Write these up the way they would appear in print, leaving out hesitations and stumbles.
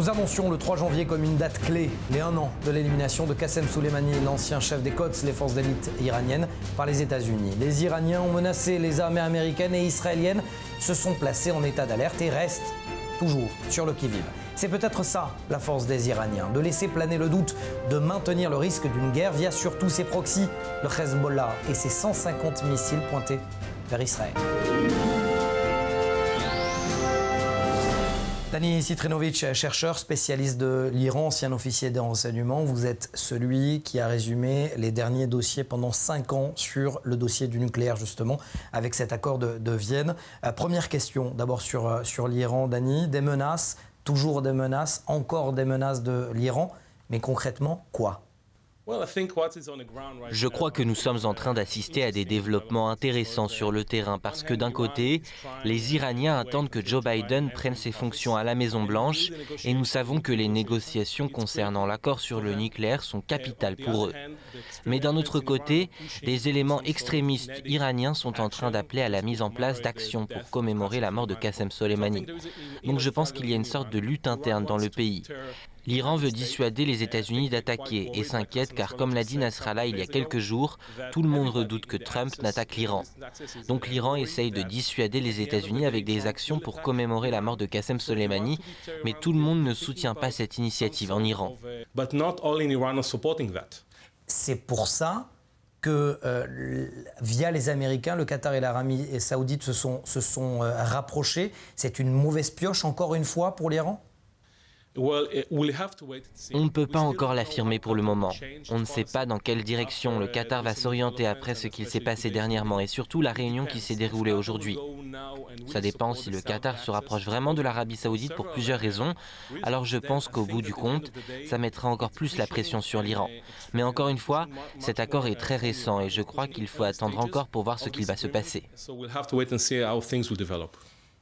Nous annoncions le 3 janvier comme une date clé, les 1 an de l'élimination de Qassem Soleimani, l'ancien chef des Quds, les forces d'élite iraniennes, par les États-Unis. Les Iraniens ont menacé les armées américaines et israéliennes, se sont placés en état d'alerte et restent toujours sur le qui-vive. C'est peut-être ça, la force des Iraniens, de laisser planer le doute, de maintenir le risque d'une guerre via surtout ses proxys, le Hezbollah et ses 150 missiles pointés vers Israël. Dani Citrinowicz, chercheur, spécialiste de l'Iran, ancien officier des renseignements. Vous êtes celui qui a résumé les derniers dossiers pendant 5 ans sur le dossier du nucléaire, justement, avec cet accord de Vienne. Première question, d'abord sur l'Iran, Dani. Des menaces, toujours des menaces, encore des menaces de l'Iran. Mais concrètement, quoi ? Je crois que nous sommes en train d'assister à des développements intéressants sur le terrain parce que d'un côté, les Iraniens attendent que Joe Biden prenne ses fonctions à la Maison-Blanche et nous savons que les négociations concernant l'accord sur le nucléaire sont capitales pour eux. Mais d'un autre côté, des éléments extrémistes iraniens sont en train d'appeler à la mise en place d'actions pour commémorer la mort de Qassem Soleimani. Donc je pense qu'il y a une sorte de lutte interne dans le pays. L'Iran veut dissuader les États-Unis d'attaquer et s'inquiète car, comme l'a dit Nasrallah il y a quelques jours, tout le monde redoute que Trump n'attaque l'Iran. Donc l'Iran essaye de dissuader les États-Unis avec des actions pour commémorer la mort de Qassem Soleimani, mais tout le monde ne soutient pas cette initiative en Iran. C'est pour ça que, via les Américains, le Qatar et l'Arabie saoudite se sont rapprochés. C'est une mauvaise pioche, encore une fois, pour l'Iran ? On ne peut pas encore l'affirmer pour le moment. On ne sait pas dans quelle direction le Qatar va s'orienter après ce qu'il s'est passé dernièrement et surtout la réunion qui s'est déroulée aujourd'hui. Ça dépend si le Qatar se rapproche vraiment de l'Arabie saoudite pour plusieurs raisons. Alors je pense qu'au bout du compte, ça mettra encore plus la pression sur l'Iran. Mais encore une fois, cet accord est très récent et je crois qu'il faut attendre encore pour voir ce qu'il va se passer.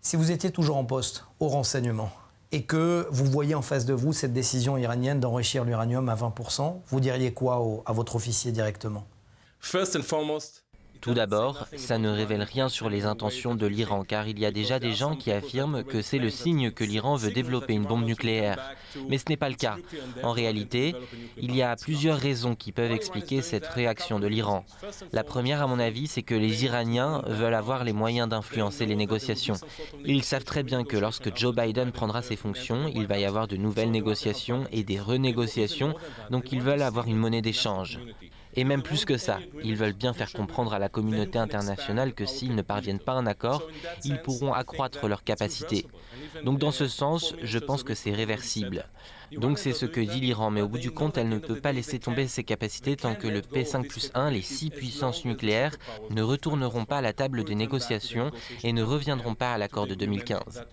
Si vous étiez toujours en poste au renseignement, et que vous voyez en face de vous cette décision iranienne d'enrichir l'uranium à 20%, vous diriez quoi à votre officier directement ? Tout d'abord, ça ne révèle rien sur les intentions de l'Iran, car il y a déjà des gens qui affirment que c'est le signe que l'Iran veut développer une bombe nucléaire. Mais ce n'est pas le cas. En réalité, il y a plusieurs raisons qui peuvent expliquer cette réaction de l'Iran. La première, à mon avis, c'est que les Iraniens veulent avoir les moyens d'influencer les négociations. Ils savent très bien que lorsque Joe Biden prendra ses fonctions, il va y avoir de nouvelles négociations et des renégociations, donc ils veulent avoir une monnaie d'échange. Et même plus que ça, ils veulent bien faire comprendre à la communauté internationale que s'ils ne parviennent pas à un accord, ils pourront accroître leurs capacités. Donc dans ce sens, je pense que c'est réversible. Donc c'est ce que dit l'Iran, mais au bout du compte, elle ne peut pas laisser tomber ses capacités tant que le P5+1, les 6 puissances nucléaires, ne retourneront pas à la table des négociations et ne reviendront pas à l'accord de 2015.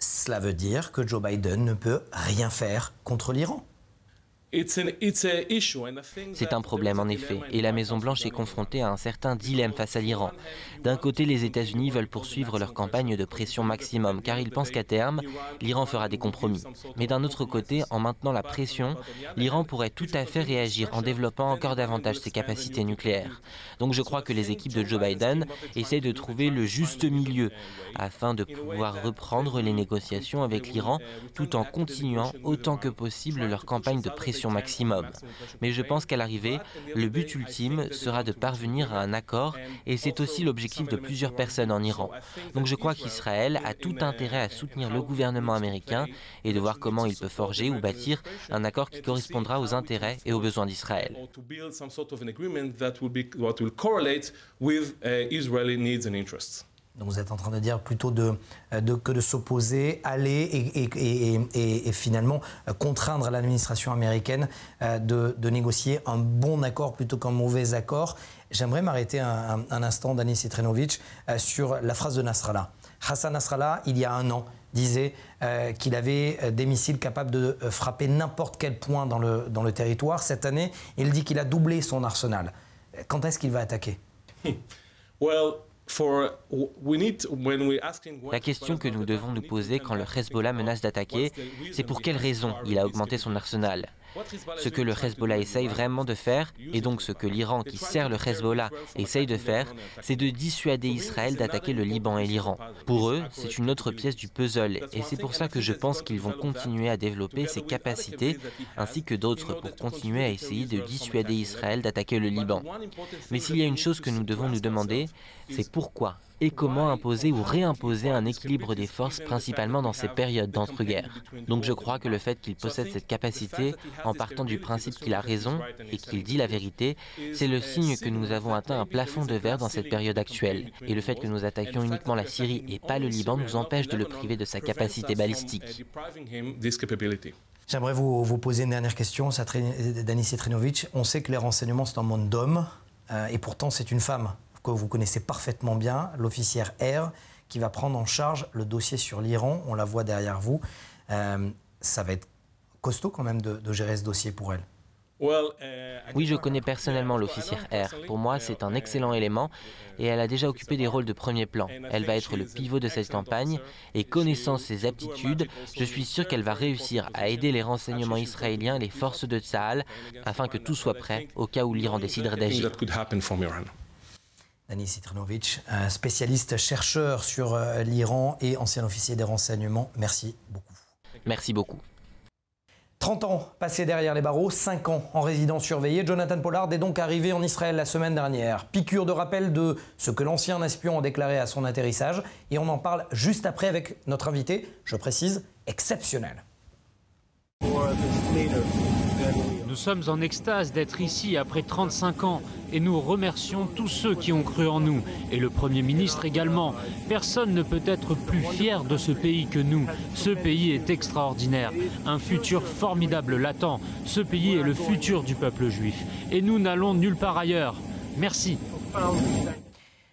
Cela veut dire que Joe Biden ne peut rien faire contre l'Iran. C'est un problème en effet, et la Maison-Blanche est confrontée à un certain dilemme face à l'Iran. D'un côté, les États-Unis veulent poursuivre leur campagne de pression maximum, car ils pensent qu'à terme, l'Iran fera des compromis. Mais d'un autre côté, en maintenant la pression, l'Iran pourrait tout à fait réagir en développant encore davantage ses capacités nucléaires. Donc je crois que les équipes de Joe Biden essaient de trouver le juste milieu, afin de pouvoir reprendre les négociations avec l'Iran, tout en continuant autant que possible leur campagne de pression maximum. Mais je pense qu'à l'arrivée, le but ultime sera de parvenir à un accord et c'est aussi l'objectif de plusieurs personnes en Iran. Donc je crois qu'Israël a tout intérêt à soutenir le gouvernement américain et de voir comment il peut forger ou bâtir un accord qui correspondra aux intérêts et aux besoins d'Israël. Donc vous êtes en train de dire plutôt que de s'opposer, aller et finalement contraindre l'administration américaine de négocier un bon accord plutôt qu'un mauvais accord. J'aimerais m'arrêter un instant, Dani Citrinowicz, sur la phrase de Nasrallah. Hassan Nasrallah, il y a 1 an, disait qu'il avait des missiles capables de frapper n'importe quel point dans le territoire. Cette année, il dit qu'il a doublé son arsenal. Quand est-ce qu'il va attaquer ? La question que nous devons nous poser quand le Hezbollah menace d'attaquer, c'est pour quelle raison il a augmenté son arsenal. Ce que le Hezbollah essaye vraiment de faire, et donc ce que l'Iran qui sert le Hezbollah essaye de faire, c'est de dissuader Israël d'attaquer le Liban et l'Iran. Pour eux, c'est une autre pièce du puzzle, et c'est pour ça que je pense qu'ils vont continuer à développer ces capacités, ainsi que d'autres, pour continuer à essayer de dissuader Israël d'attaquer le Liban. Mais s'il y a une chose que nous devons nous demander, c'est pourquoi et comment imposer ou réimposer un équilibre des forces, principalement dans ces périodes d'entre-guerres. Donc je crois que le fait qu'il possède cette capacité, en partant du principe qu'il a raison et qu'il dit la vérité, c'est le signe que nous avons atteint un plafond de verre dans cette période actuelle. Et le fait que nous attaquions uniquement la Syrie et pas le Liban nous empêche de le priver de sa capacité balistique. J'aimerais vous poser une dernière question, Dani Cetrinowicz. On sait que les renseignements, c'est un monde d'hommes, et pourtant c'est une femme que vous connaissez parfaitement bien, l'officière R, qui va prendre en charge le dossier sur l'Iran. On la voit derrière vous. Ça va être costaud quand même de gérer ce dossier pour elle. Oui, je connais personnellement l'officière R. Pour moi, c'est un excellent élément et elle a déjà occupé des rôles de premier plan. Elle va être le pivot de cette campagne et connaissant ses aptitudes, je suis sûr qu'elle va réussir à aider les renseignements israéliens et les forces de Tsahal afin que tout soit prêt au cas où l'Iran déciderait d'agir. Dani Cetrinowicz, spécialiste chercheur sur l'Iran et ancien officier des renseignements, merci beaucoup. Merci beaucoup. 30 ans passés derrière les barreaux, 5 ans en résidence surveillée. Jonathan Pollard est donc arrivé en Israël la semaine dernière. Piqûre de rappel de ce que l'ancien espion a déclaré à son atterrissage. Et on en parle juste après avec notre invité, je précise, exceptionnel. Nous sommes en extase d'être ici après 35 ans et nous remercions tous ceux qui ont cru en nous et le Premier ministre également. Personne ne peut être plus fier de ce pays que nous. Ce pays est extraordinaire. Un futur formidable l'attend. Ce pays est le futur du peuple juif et nous n'allons nulle part ailleurs. Merci.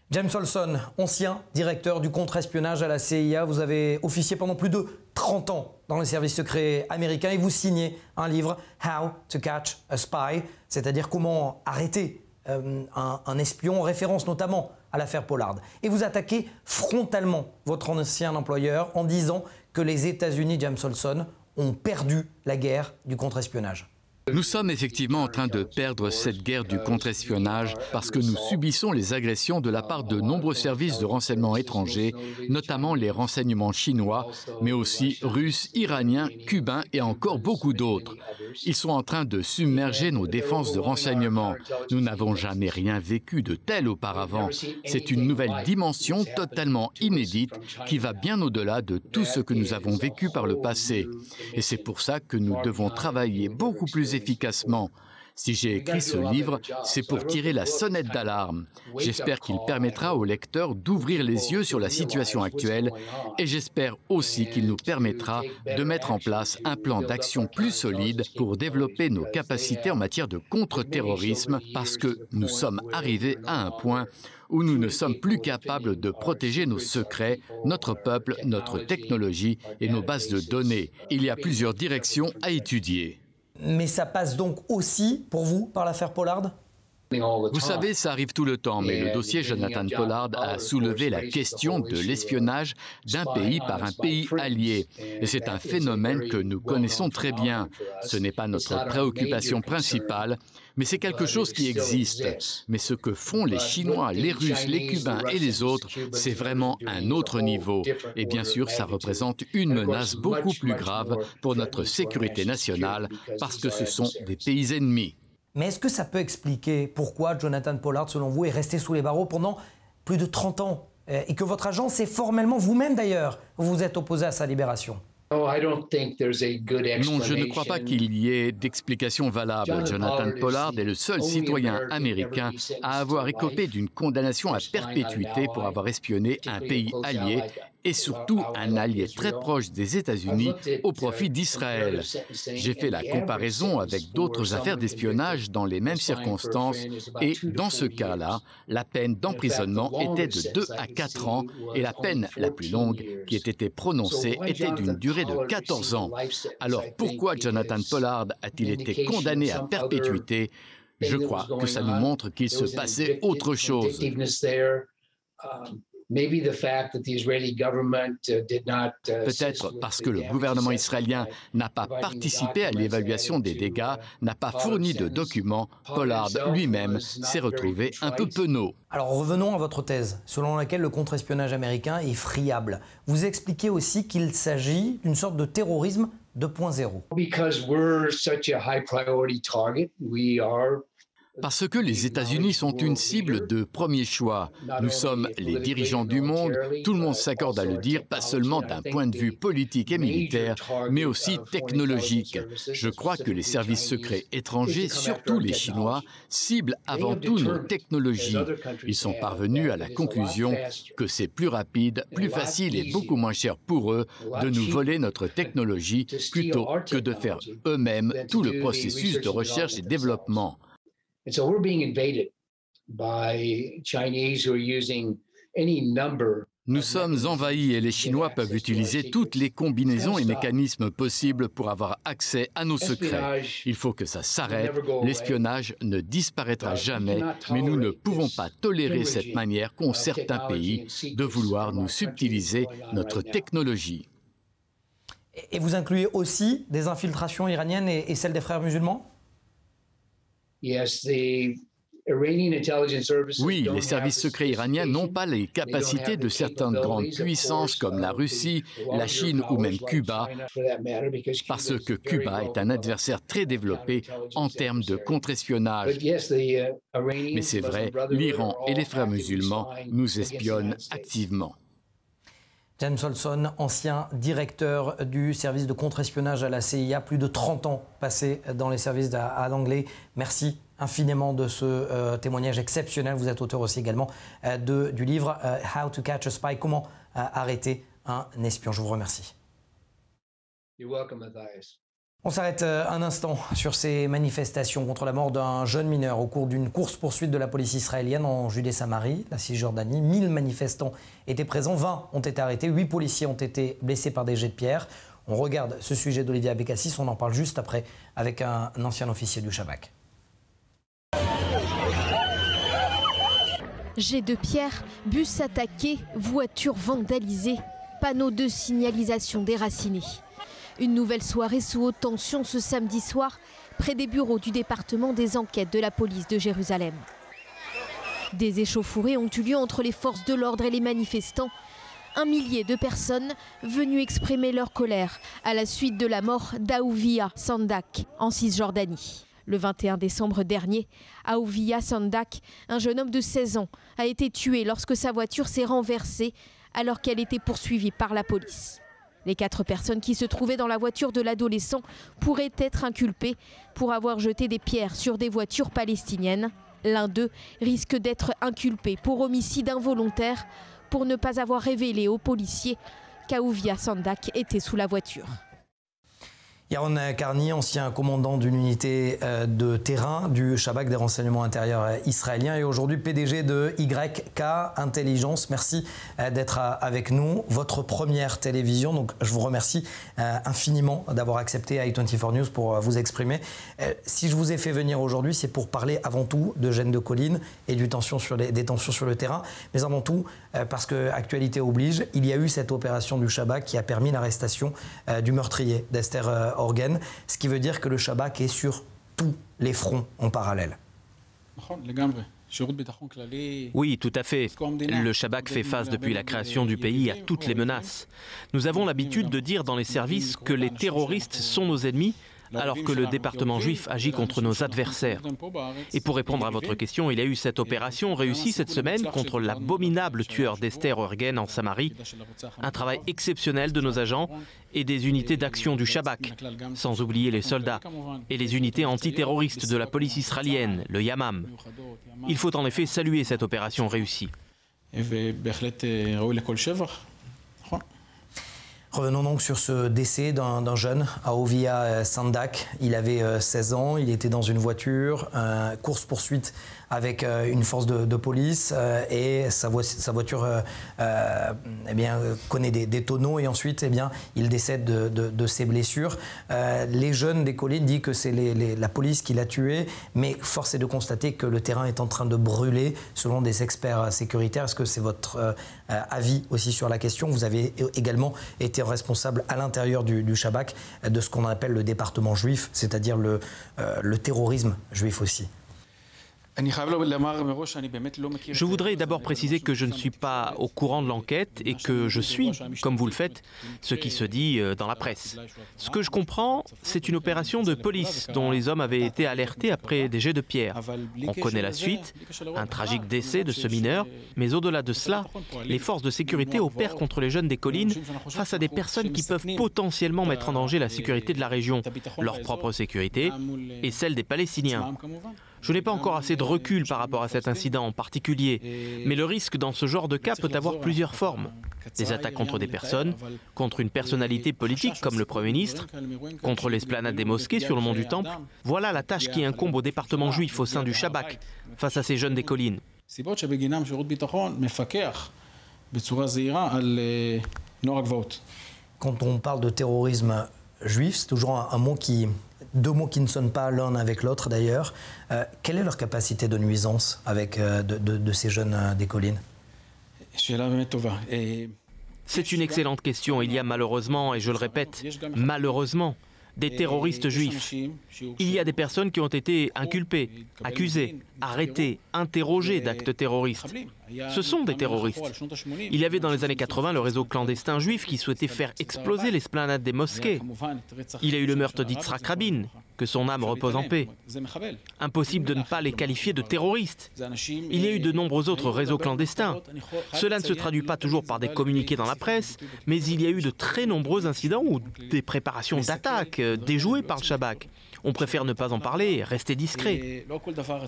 James Olson, ancien directeur du contre-espionnage à la CIA, vous avez officié pendant plus de 30 ans dans les services secrets américains et vous signez un livre, How to Catch a Spy, c'est-à-dire comment arrêter un espion, en référence notamment à l'affaire Pollard. Et vous attaquez frontalement votre ancien employeur en disant que les États-Unis, James Olson, ont perdu la guerre du contre-espionnage. Nous sommes effectivement en train de perdre cette guerre du contre-espionnage parce que nous subissons les agressions de la part de nombreux services de renseignement étrangers, notamment les renseignements chinois, mais aussi russes, iraniens, cubains et encore beaucoup d'autres. Ils sont en train de submerger nos défenses de renseignement. Nous n'avons jamais rien vécu de tel auparavant. C'est une nouvelle dimension totalement inédite qui va bien au-delà de tout ce que nous avons vécu par le passé. Et c'est pour ça que nous devons travailler beaucoup plus efficacement. Si j'ai écrit ce livre, c'est pour tirer la sonnette d'alarme. J'espère qu'il permettra aux lecteurs d'ouvrir les yeux sur la situation actuelle et j'espère aussi qu'il nous permettra de mettre en place un plan d'action plus solide pour développer nos capacités en matière de contre-terrorisme parce que nous sommes arrivés à un point où nous ne sommes plus capables de protéger nos secrets, notre peuple, notre technologie et nos bases de données. Il y a plusieurs directions à étudier. Mais ça passe donc aussi, pour vous, par l'affaire Pollard ? Vous savez, ça arrive tout le temps, mais le dossier Jonathan Pollard a soulevé la question de l'espionnage d'un pays par un pays allié. Et c'est un phénomène que nous connaissons très bien. Ce n'est pas notre préoccupation principale, mais c'est quelque chose qui existe. Mais ce que font les Chinois, les Russes, les Cubains et les autres, c'est vraiment un autre niveau. Et bien sûr, ça représente une menace beaucoup plus grave pour notre sécurité nationale, parce que ce sont des pays ennemis. Mais est-ce que ça peut expliquer pourquoi Jonathan Pollard, selon vous, est resté sous les barreaux pendant plus de 30 ans et que votre agence est formellement, vous-même d'ailleurs, vous vous êtes opposé à sa libération ? Non, je ne crois pas qu'il y ait d'explication valable. Jonathan Pollard est le seul citoyen américain à avoir écopé d'une condamnation à perpétuité pour avoir espionné un pays allié et surtout un allié très proche des États-Unis au profit d'Israël. J'ai fait la comparaison avec d'autres affaires d'espionnage dans les mêmes circonstances et dans ce cas-là, la peine d'emprisonnement était de 2 à 4 ans et la peine la plus longue qui ait été prononcée était d'une durée de 14 ans. Alors pourquoi Jonathan Pollard a-t-il été condamné à perpétuité ? Je crois que ça nous montre qu'il se passait autre chose. Peut-être parce que le gouvernement israélien n'a pas participé à l'évaluation des dégâts, n'a pas fourni de documents, Pollard lui-même s'est retrouvé un peu penaud. Alors revenons à votre thèse, selon laquelle le contre-espionnage américain est friable. Vous expliquez aussi qu'il s'agit d'une sorte de terrorisme 2.0. Parce que les États-Unis sont une cible de premier choix. Nous sommes les dirigeants du monde, tout le monde s'accorde à le dire, pas seulement d'un point de vue politique et militaire, mais aussi technologique. Je crois que les services secrets étrangers, surtout les Chinois, ciblent avant tout nos technologies. Ils sont parvenus à la conclusion que c'est plus rapide, plus facile et beaucoup moins cher pour eux de nous voler notre technologie plutôt que de faire eux-mêmes tout le processus de recherche et développement. And so we're being invaded by Chinese who are using any number. Nous sommes envahis et les Chinois peuvent utiliser toutes les combinaisons et mécanismes possibles pour avoir accès à nos secrets. Il faut que ça s'arrête. L'espionnage ne disparaîtra jamais, mais nous ne pouvons pas tolérer cette manière qu'ont certains pays de vouloir nous subtiliser notre technologie. Et vous incluez aussi des infiltrations iraniennes et celles des frères musulmans ? Oui, les services secrets iraniens n'ont pas les capacités de certaines grandes puissances comme la Russie, la Chine ou même Cuba, parce que Cuba est un adversaire très développé en termes de contre-espionnage. Mais c'est vrai, l'Iran et les frères musulmans nous espionnent activement. James Olson, ancien directeur du service de contre-espionnage à la CIA, plus de 30 ans passés dans les services à Langley. Merci infiniment de ce témoignage exceptionnel. Vous êtes auteur aussi également du livre How to Catch a Spy, comment arrêter un espion. Je vous remercie. You're welcome, Matthias. On s'arrête un instant sur ces manifestations contre la mort d'un jeune mineur au cours d'une course-poursuite de la police israélienne en Judée-Samarie, la Cisjordanie. 1000 manifestants étaient présents, 20 ont été arrêtés, 8 policiers ont été blessés par des jets de pierre. On regarde ce sujet d'Olivier Abécassis, on en parle juste après avec un ancien officier du Shabak. Jets de pierre, bus attaqués, voitures vandalisées, panneaux de signalisation déracinés. Une nouvelle soirée sous haute tension ce samedi soir, près des bureaux du département des enquêtes de la police de Jérusalem. Des échauffourées ont eu lieu entre les forces de l'ordre et les manifestants. 1 millier de personnes venues exprimer leur colère à la suite de la mort d'Ahouvia Sandak en Cisjordanie. Le 21 décembre dernier, Ahouvia Sandak, un jeune homme de 16 ans, a été tué lorsque sa voiture s'est renversée alors qu'elle était poursuivie par la police. Les 4 personnes qui se trouvaient dans la voiture de l'adolescent pourraient être inculpées pour avoir jeté des pierres sur des voitures palestiniennes. L'un d'eux risque d'être inculpé pour homicide involontaire pour ne pas avoir révélé aux policiers qu'Ahouvia Sandak était sous la voiture. Yaron Karni, ancien commandant d'une unité de terrain du Shabak des renseignements intérieurs israéliens et aujourd'hui PDG de YK Intelligence. Merci d'être avec nous. Votre première télévision, donc je vous remercie infiniment d'avoir accepté i24 News pour vous exprimer. Si je vous ai fait venir aujourd'hui, c'est pour parler avant tout de gènes de collines et des tensions sur le terrain, mais avant tout parce que actualité oblige, il y a eu cette opération du Shabak qui a permis l'arrestation du meurtrier d'Esther Orgen, ce qui veut dire que le Shabak est sur tous les fronts en parallèle. Oui, tout à fait. Le Shabak fait face depuis la création du pays à toutes les menaces. Nous avons l'habitude de dire dans les services que les terroristes sont nos ennemis, alors que le département juif agit contre nos adversaires. Et pour répondre à votre question, il y a eu cette opération réussie cette semaine contre l'abominable tueur d'Esther Orgen en Samarie. Un travail exceptionnel de nos agents et des unités d'action du Shabak, sans oublier les soldats, et les unités antiterroristes de la police israélienne, le Yamam. Il faut en effet saluer cette opération réussie. Revenons donc sur ce décès d'un jeune, Ahuvia Sandak. Il avait 16 ans, il était dans une voiture, course-poursuite avec une force de police et sa voiture connaît des tonneaux et ensuite il décède de ses blessures. Les jeunes des collines disent que c'est la police qui l'a tué, mais force est de constater que le terrain est en train de brûler selon des experts sécuritaires. Est-ce que c'est votre avis aussi sur la question? Vous avez également été responsable à l'intérieur du Shabak de ce qu'on appelle le département juif, c'est-à-dire le terrorisme juif aussi. Je voudrais d'abord préciser que je ne suis pas au courant de l'enquête et que je suis, comme vous le faites, ce qui se dit dans la presse. Ce que je comprends, c'est une opération de police dont les hommes avaient été alertés après des jets de pierre. On connaît la suite, un tragique décès de ce mineur, mais au-delà de cela, les forces de sécurité opèrent contre les jeunes des collines face à des personnes qui peuvent potentiellement mettre en danger la sécurité de la région, leur propre sécurité et celle des Palestiniens. Je n'ai pas encore assez de recul par rapport à cet incident en particulier, mais le risque dans ce genre de cas peut avoir plusieurs formes. Des attaques contre des personnes, contre une personnalité politique comme le Premier ministre, contre l'esplanade des mosquées sur le mont du Temple. Voilà la tâche qui incombe au département juif au sein du Shabak, face à ces jeunes des collines. Quand on parle de terrorisme juif, c'est toujours deux mots qui ne sonnent pas l'un avec l'autre d'ailleurs. Quelle est leur capacité de nuisance de ces jeunes des collines? C'est une excellente question. Il y a malheureusement, et je le répète, malheureusement, des terroristes juifs. Il y a des personnes qui ont été inculpées, accusées, arrêtées, interrogées d'actes terroristes. Ce sont des terroristes. Il y avait dans les années 80 le réseau clandestin juif qui souhaitait faire exploser l'esplanade des mosquées. Il y a eu le meurtre d'Yitzhak Rabin, que son âme repose en paix. Impossible de ne pas les qualifier de terroristes. Il y a eu de nombreux autres réseaux clandestins. Cela ne se traduit pas toujours par des communiqués dans la presse, mais il y a eu de très nombreux incidents ou des préparations d'attaques déjouées par le Shabak. On préfère ne pas en parler, rester discret.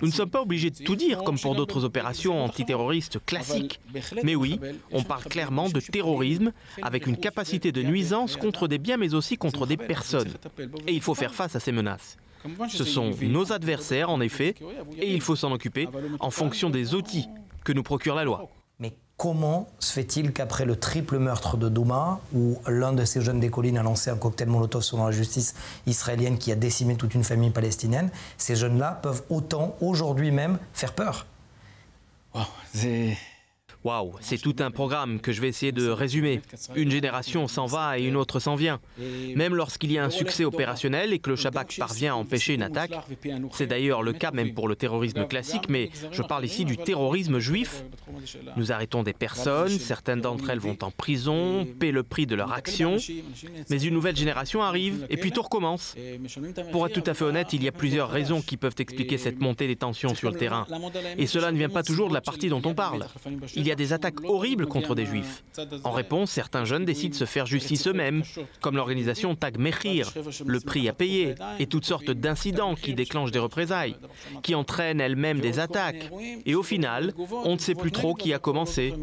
Nous ne sommes pas obligés de tout dire, comme pour d'autres opérations antiterroristes classiques. Mais oui, on parle clairement de terrorisme, avec une capacité de nuisance contre des biens, mais aussi contre des personnes. Et il faut faire face à ces menaces. Ce sont nos adversaires, en effet, et il faut s'en occuper en fonction des outils que nous procure la loi. Mais comment se fait-il qu'après le triple meurtre de Douma, où l'un de ces jeunes des collines a lancé un cocktail Molotov selon la justice israélienne qui a décimé toute une famille palestinienne, ces jeunes-là peuvent autant, aujourd'hui même, faire peur? Waouh, c'est tout un programme que je vais essayer de résumer. Une génération s'en va et une autre s'en vient. Même lorsqu'il y a un succès opérationnel et que le Shabak parvient à empêcher une attaque, c'est d'ailleurs le cas même pour le terrorisme classique, mais je parle ici du terrorisme juif. Nous arrêtons des personnes, certaines d'entre elles vont en prison, paient le prix de leur action, mais une nouvelle génération arrive et puis tout recommence. Pour être tout à fait honnête, il y a plusieurs raisons qui peuvent expliquer cette montée des tensions sur le terrain. Et cela ne vient pas toujours de la partie dont on parle. Il y a des attaques horribles contre des juifs. En réponse, certains jeunes décident de se faire justice eux-mêmes, comme l'organisation Tag Mechir, le prix à payer, et toutes sortes d'incidents qui déclenchent des représailles, qui entraînent elles-mêmes des attaques. Et au final, on ne sait plus trop qui a commencé.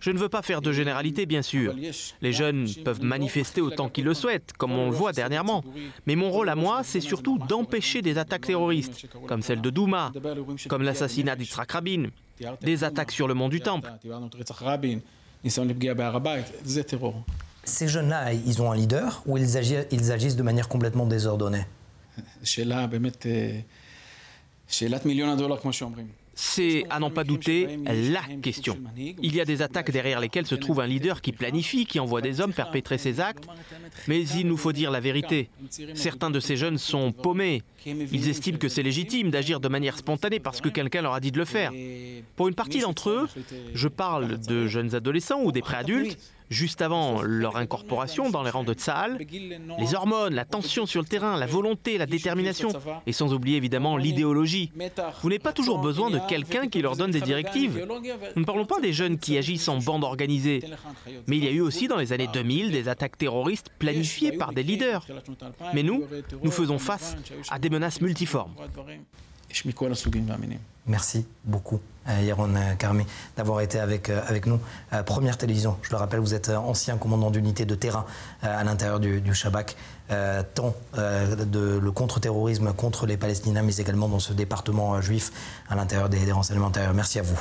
Je ne veux pas faire de généralité, bien sûr. Les jeunes peuvent manifester autant qu'ils le souhaitent, comme on le voit dernièrement. Mais mon rôle à moi, c'est surtout d'empêcher des attaques terroristes, comme celle de Douma, comme l'assassinat d'Yitzhak Rabin, des attaques sur le mont du Temple. Ces jeunes-là, ils ont un leader ou ils agissent de manière complètement désordonnée? C'est, à n'en pas douter, la question. Il y a des attaques derrière lesquelles se trouve un leader qui planifie, qui envoie des hommes perpétrer ces actes. Mais il nous faut dire la vérité. Certains de ces jeunes sont paumés. Ils estiment que c'est légitime d'agir de manière spontanée parce que quelqu'un leur a dit de le faire. Pour une partie d'entre eux, je parle de jeunes adolescents ou des préadultes, juste avant leur incorporation dans les rangs de Tsahal, les hormones, la tension sur le terrain, la volonté, la détermination, et sans oublier évidemment l'idéologie. Vous n'avez pas toujours besoin de quelqu'un qui leur donne des directives. Nous ne parlons pas des jeunes qui agissent en bande organisée, mais il y a eu aussi dans les années 2000 des attaques terroristes planifiées par des leaders. Mais nous faisons face à des menaces multiformes. Merci beaucoup, Yaron Karmi, d'avoir été avec nous. Première télévision, je le rappelle, vous êtes ancien commandant d'unité de terrain à l'intérieur du Shabak, tant le contre-terrorisme contre les Palestiniens, mais également dans ce département juif à l'intérieur des renseignements intérieurs. Merci à vous.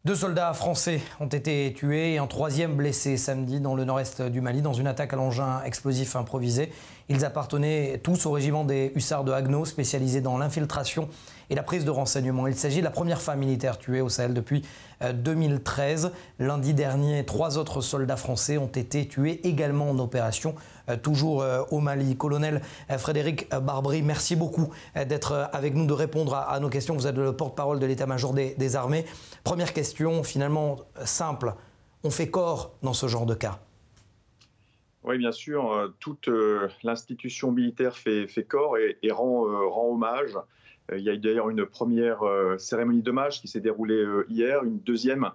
2 soldats français ont été tués et un 3e blessé samedi dans le nord-est du Mali dans une attaque à l'engin explosif improvisé. Ils appartenaient tous au régiment des hussards de Haguenau, spécialisé dans l'infiltration et la prise de renseignements. Il s'agit de la première femme militaire tuée au Sahel depuis 2013. Lundi dernier, 3 autres soldats français ont été tués également en opération, toujours au Mali. Colonel Frédéric Barbry, merci beaucoup d'être avec nous, de répondre à nos questions. Vous êtes le porte-parole de l'état-major des armées. Première question, finalement simple. On fait corps dans ce genre de cas? Oui, bien sûr. Toute l'institution militaire fait corps et rend hommage. Il y a d'ailleurs une première cérémonie d'hommage qui s'est déroulée hier, une deuxième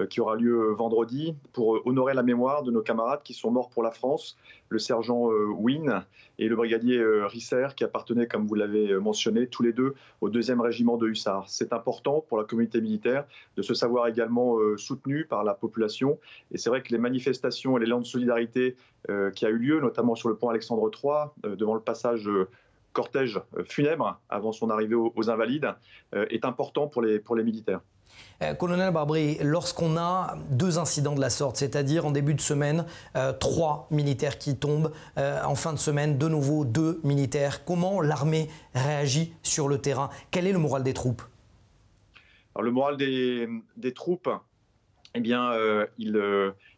qui aura lieu vendredi pour honorer la mémoire de nos camarades qui sont morts pour la France, le sergent Wynne et le brigadier Risser qui appartenaient, comme vous l'avez mentionné, tous les deux au 2e régiment de hussards. C'est important pour la communauté militaire de se savoir également soutenu par la population. Et c'est vrai que les manifestations et l'élan de solidarité qui a eu lieu, notamment sur le pont Alexandre III, devant le passage cortège funèbre avant son arrivée aux Invalides, est important pour les militaires. Colonel Barbry, lorsqu'on a 2 incidents de la sorte, c'est-à-dire en début de semaine, 3 militaires qui tombent, en fin de semaine, de nouveau 2 militaires, comment l'armée réagit sur le terrain? Quel est le moral des troupes? Alors, le moral des troupes, eh bien,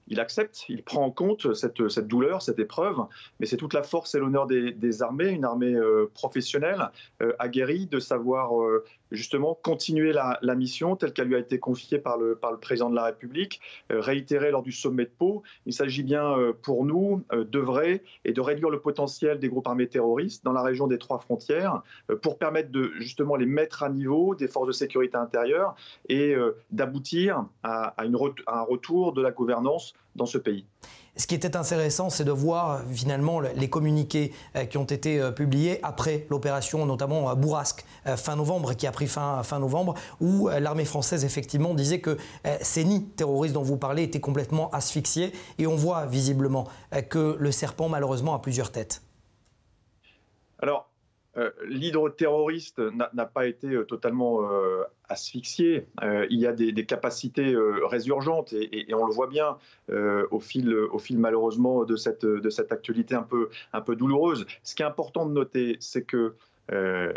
il accepte, il prend en compte cette douleur, cette épreuve, mais c'est toute la force et l'honneur des armées, une armée professionnelle, aguerrie, de savoir justement continuer la mission telle qu'elle lui a été confiée par le président de la République, réitérée lors du sommet de Pau. Il s'agit bien pour nous d'œuvrer et de réduire le potentiel des groupes armés terroristes dans la région des 3 frontières pour permettre de justement les mettre à niveau des forces de sécurité intérieure et d'aboutir à un retour de la gouvernance dans ce pays. Ce qui était intéressant, c'est de voir finalement les communiqués qui ont été publiés après l'opération, notamment à Bourrasque, fin novembre, qui a pris fin novembre, où l'armée française effectivement disait que ces nids terroristes dont vous parlez étaient complètement asphyxiés. Et on voit visiblement que le serpent, malheureusement, a plusieurs têtes. Alors, l'hydroterroriste n'a pas été totalement asphyxié. Il y a des capacités résurgentes et on le voit bien au fil malheureusement de cette actualité un peu douloureuse. Ce qui est important de noter, c'est que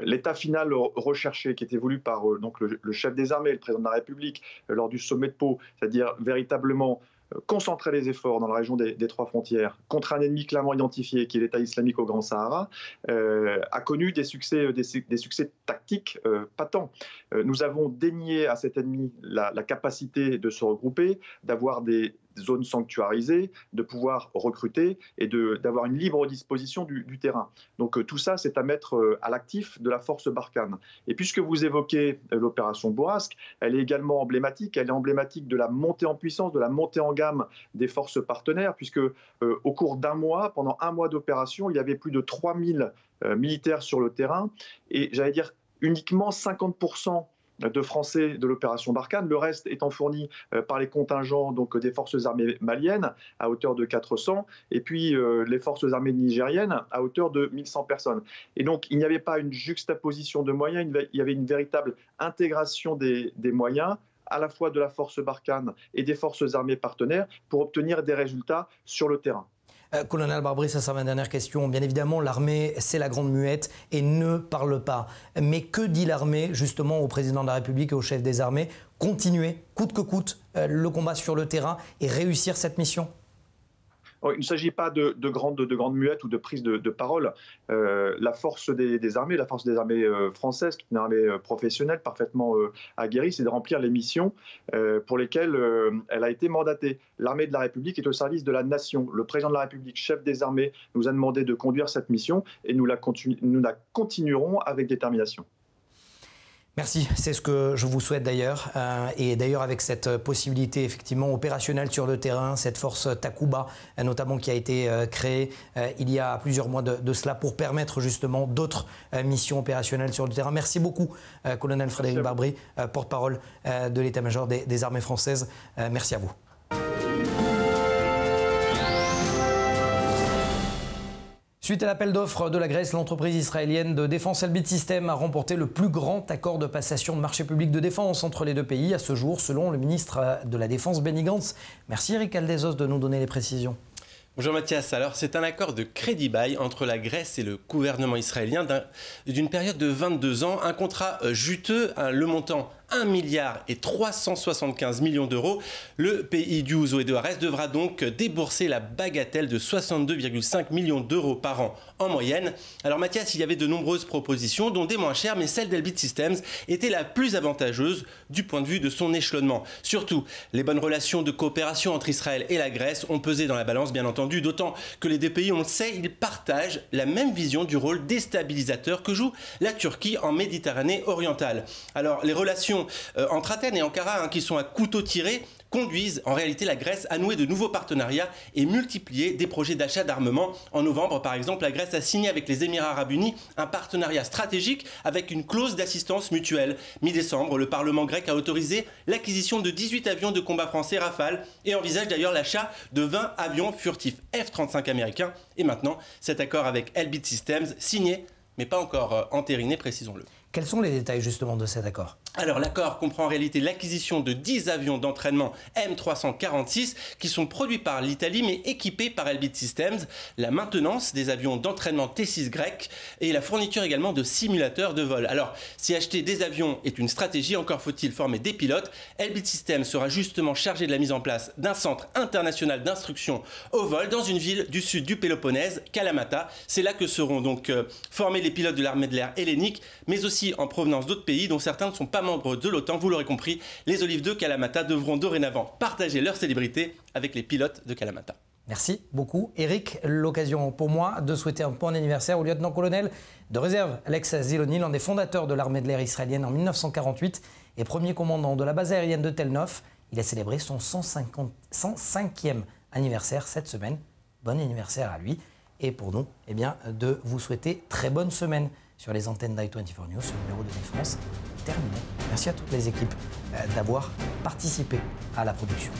l'état final recherché qui était voulu par donc le chef des armées, le président de la République, lors du sommet de Pau, c'est-à-dire véritablement concentrer les efforts dans la région des 3 frontières contre un ennemi clairement identifié qui est l'État islamique au Grand Sahara, a connu des succès tactiques patents. Nous avons dénié à cet ennemi la capacité de se regrouper, d'avoir des zones sanctuarisées, de pouvoir recruter et d'avoir une libre disposition du terrain. Donc tout ça, c'est à mettre à l'actif de la force Barkhane. Et puisque vous évoquez l'opération Bourrasque, elle est également emblématique. Elle est emblématique de la montée en puissance, de la montée en gamme des forces partenaires, puisque au cours d'un mois, pendant un mois d'opération, il y avait plus de 3000 militaires sur le terrain. Et j'allais dire uniquement 50% de Français de l'opération Barkhane, le reste étant fourni par les contingents donc, des forces armées maliennes à hauteur de 400 et puis les forces armées nigériennes à hauteur de 1100 personnes. Et donc il n'y avait pas une juxtaposition de moyens, il y avait une véritable intégration des moyens à la fois de la force Barkhane et des forces armées partenaires pour obtenir des résultats sur le terrain. Colonel Barbry, ça sera ma dernière question. Bien évidemment, l'armée, c'est la grande muette et ne parle pas. Mais que dit l'armée, justement, au président de la République et au chef des armées? Continuer, coûte que coûte, le combat sur le terrain et réussir cette mission? Il ne s'agit pas de grandes muettes ou de prise de parole. La force des armées, la force des armées françaises, qui est une armée professionnelle, parfaitement aguerrie, c'est de remplir les missions pour lesquelles elle a été mandatée. L'armée de la République est au service de la nation. Le président de la République, chef des armées, nous a demandé de conduire cette mission et nous la continuerons avec détermination. Merci, c'est ce que je vous souhaite d'ailleurs. Et d'ailleurs avec cette possibilité effectivement opérationnelle sur le terrain, cette force Takuba notamment qui a été créée il y a plusieurs mois de cela pour permettre justement d'autres missions opérationnelles sur le terrain. Merci beaucoup, colonel Frédéric Barbry, porte-parole de l'état-major des armées françaises. Merci à vous. Suite à l'appel d'offres de la Grèce, l'entreprise israélienne de défense Elbit Systems a remporté le plus grand accord de passation de marché public de défense entre les deux pays à ce jour, selon le ministre de la Défense Benny Gantz. Merci Eric Aldezos de nous donner les précisions. Bonjour Mathias, alors c'est un accord de crédit bail entre la Grèce et le gouvernement israélien d'une période de 22 ans, un contrat juteux, le montant 1 milliard et 375 millions d'euros. Le pays du Ouzo et de Arès devra donc débourser la bagatelle de 62,5 millions d'euros par an en moyenne. Alors Mathias, il y avait de nombreuses propositions, dont des moins chères, mais celle d'Elbit Systems était la plus avantageuse du point de vue de son échelonnement. Surtout, les bonnes relations de coopération entre Israël et la Grèce ont pesé dans la balance, bien entendu, d'autant que les deux pays, on le sait, ils partagent la même vision du rôle déstabilisateur que joue la Turquie en Méditerranée orientale. Alors, les relations entre Athènes et Ankara, qui sont à couteau tiré, conduisent en réalité la Grèce à nouer de nouveaux partenariats et multiplier des projets d'achat d'armement. En novembre, par exemple, la Grèce a signé avec les Émirats arabes unis un partenariat stratégique avec une clause d'assistance mutuelle. Mi-décembre, le Parlement grec a autorisé l'acquisition de 18 avions de combat français Rafale et envisage d'ailleurs l'achat de 20 avions furtifs F-35 américains. Et maintenant, cet accord avec Elbit Systems, signé, mais pas encore entériné, précisons-le. Quels sont les détails justement de cet accord ? Alors l'accord comprend en réalité l'acquisition de 10 avions d'entraînement M346 qui sont produits par l'Italie mais équipés par Elbit Systems, la maintenance des avions d'entraînement T6 grecs et la fourniture également de simulateurs de vol. Alors si acheter des avions est une stratégie, encore faut-il former des pilotes. Elbit Systems sera justement chargé de la mise en place d'un centre international d'instruction au vol dans une ville du sud du Péloponnèse, Kalamata. C'est là que seront donc formés les pilotes de l'armée de l'air hellénique, mais aussi en provenance d'autres pays dont certains ne sont pas membres de l'OTAN. Vous l'aurez compris, les Olives de Kalamata devront dorénavant partager leur célébrité avec les pilotes de Kalamata. Merci beaucoup Eric. L'occasion pour moi de souhaiter un bon anniversaire au lieutenant-colonel de réserve Alex Ziloni, l'un des fondateurs de l'armée de l'air israélienne en 1948 et premier commandant de la base aérienne de Tel Nof. Il a célébré son 105e anniversaire cette semaine. Bon anniversaire à lui. Et pour nous, eh bien, de vous souhaiter très bonne semaine sur les antennes d'i24 News, ce numéro de défense terminé. Merci à toutes les équipes d'avoir participé à la production.